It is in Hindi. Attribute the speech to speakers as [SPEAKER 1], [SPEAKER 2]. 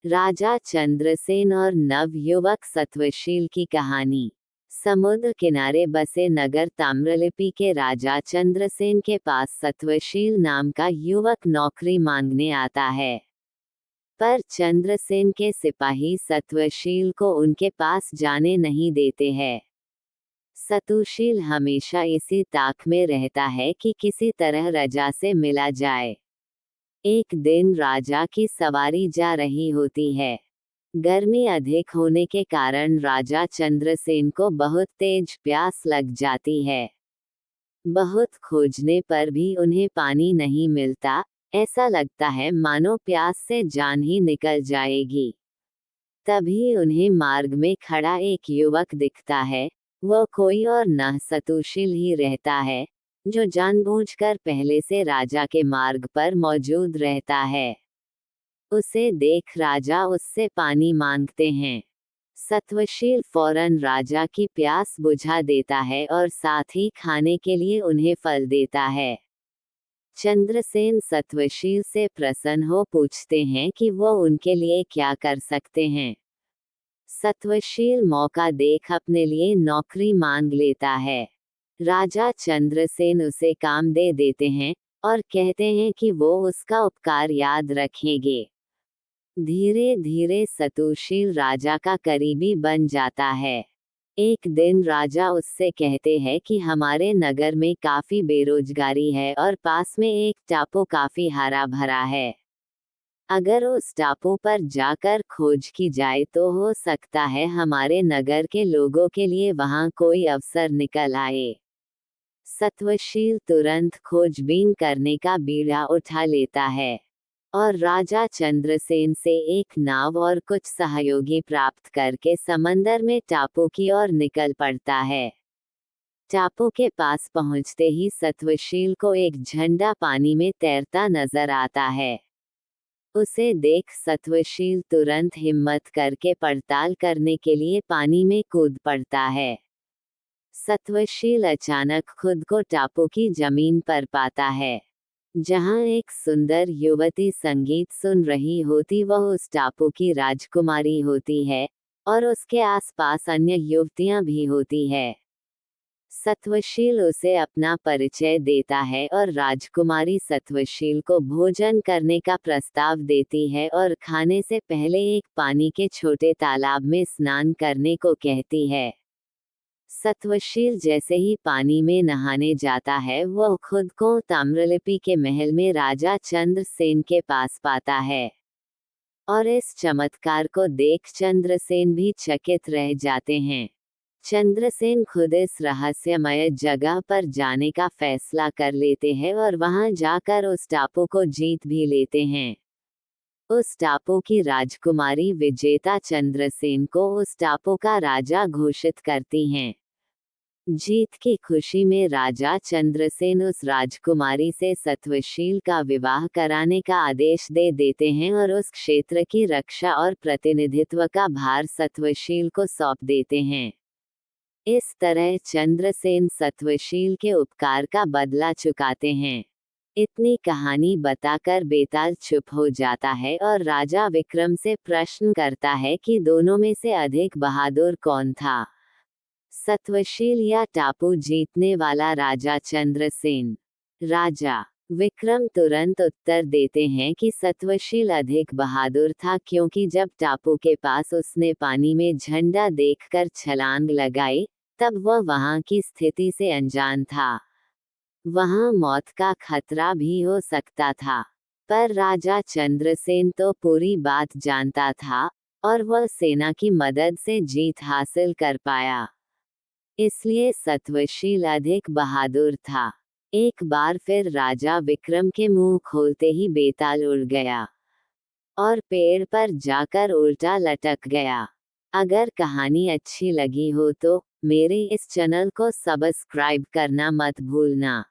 [SPEAKER 1] राजा चंद्रसेन और नवयुवक सत्वशील की कहानी। समुद्र किनारे बसे नगर ताम्रलिप्ति के राजा चंद्रसेन के पास सत्वशील नाम का युवक नौकरी मांगने आता है। पर चंद्रसेन के सिपाही सत्वशील को उनके पास जाने नहीं देते हैं। सतुशील हमेशा इसी ताक में रहता है कि किसी तरह राजा से मिला जाए। एक दिन राजा की सवारी जा रही होती है। गर्मी अधिक होने के कारण राजा चंद्रसेन को बहुत तेज प्यास लग जाती है। बहुत खोजने पर भी उन्हें पानी नहीं मिलता। ऐसा लगता है मानो प्यास से जान ही निकल जाएगी। तभी उन्हें मार्ग में खड़ा एक युवक दिखता है। वह कोई और न सतुशील ही रहता है, जो जानबूझकर पहले से राजा के मार्ग पर मौजूद रहता है। उसे देख राजा उससे पानी मांगते हैं। सत्वशील फौरन राजा की प्यास बुझा देता है और साथ ही खाने के लिए उन्हें फल देता है। चंद्रसेन सत्वशील से प्रसन्न हो पूछते हैं कि वो उनके लिए क्या कर सकते हैं। सत्वशील मौका देख अपने लिए नौकरी मांग लेता है। राजा चंद्रसेन उसे काम दे देते हैं और कहते हैं कि वो उसका उपकार याद रखेंगे। धीरे धीरे सतुशील राजा का करीबी बन जाता है। एक दिन राजा उससे कहते हैं कि हमारे नगर में काफी बेरोजगारी है और पास में एक टापू काफी हरा भरा है। अगर उस टापू पर जाकर खोज की जाए तो हो सकता है हमारे नगर के लोगों के लिए वहां कोई अवसर निकल आए। सत्वशील तुरंत खोजबीन करने का बीड़ा उठा लेता है और राजा चंद्रसेन से एक नाव और कुछ सहयोगी प्राप्त करके समंदर में टापू की ओर निकल पड़ता है। टापू के पास पहुंचते ही सत्वशील को एक झंडा पानी में तैरता नजर आता है। उसे देख सत्वशील तुरंत हिम्मत करके पड़ताल करने के लिए पानी में कूद पड़ता है। सत्वशील अचानक खुद को टापू की जमीन पर पाता है, जहां एक सुंदर युवती संगीत सुन रही होती। वह उस टापू की राजकुमारी होती है और उसके आसपास अन्य युवतियां भी होती है। सत्वशील उसे अपना परिचय देता है और राजकुमारी सत्वशील को भोजन करने का प्रस्ताव देती है और खाने से पहले एक पानी के छोटे तालाब में स्नान करने को कहती है। सत्वशील जैसे ही पानी में नहाने जाता है वह खुद को ताम्रलिप्ति के महल में राजा चंद्रसेन के पास पाता है और इस चमत्कार को देख चंद्रसेन भी चकित रह जाते हैं। चंद्रसेन खुद इस रहस्यमय जगह पर जाने का फैसला कर लेते हैं और वहां जाकर उस टापू को जीत भी लेते हैं। उस टापू की राजकुमारी विजेता चंद्रसेन को उस टापू का राजा घोषित करती हैं। जीत की खुशी में राजा चंद्रसेन उस राजकुमारी से सत्वशील का विवाह कराने का आदेश दे देते हैं और उस क्षेत्र की रक्षा और प्रतिनिधित्व का भार सत्वशील को सौंप देते हैं। इस तरह चंद्रसेन सत्वशील के उपकार का बदला चुकाते हैं। इतनी कहानी बताकर बेताल चुप हो जाता है और राजा विक्रम से प्रश्न करता है कि दोनों में से अधिक बहादुर कौन था, सत्वशील या टापू जीतने वाला राजा चंद्रसेन। राजा विक्रम तुरंत उत्तर देते हैं कि सत्वशील अधिक बहादुर था, क्योंकि जब टापू के पास उसने पानी में झंडा देखकर छलांग लगाई तब वह वहां की स्थिति से अनजान था। वहां मौत का खतरा भी हो सकता था, पर राजा चंद्रसेन तो पूरी बात जानता था और वह सेना की मदद से जीत हासिल कर पाया। इसलिए सत्वशील अधिक बहादुर था। एक बार फिर राजा विक्रम के मुंह खोलते ही बेताल उड़ गया और पेड़ पर जाकर उल्टा लटक गया। अगर कहानी अच्छी लगी हो तो मेरे इस चैनल को सब्सक्राइब करना मत भूलना।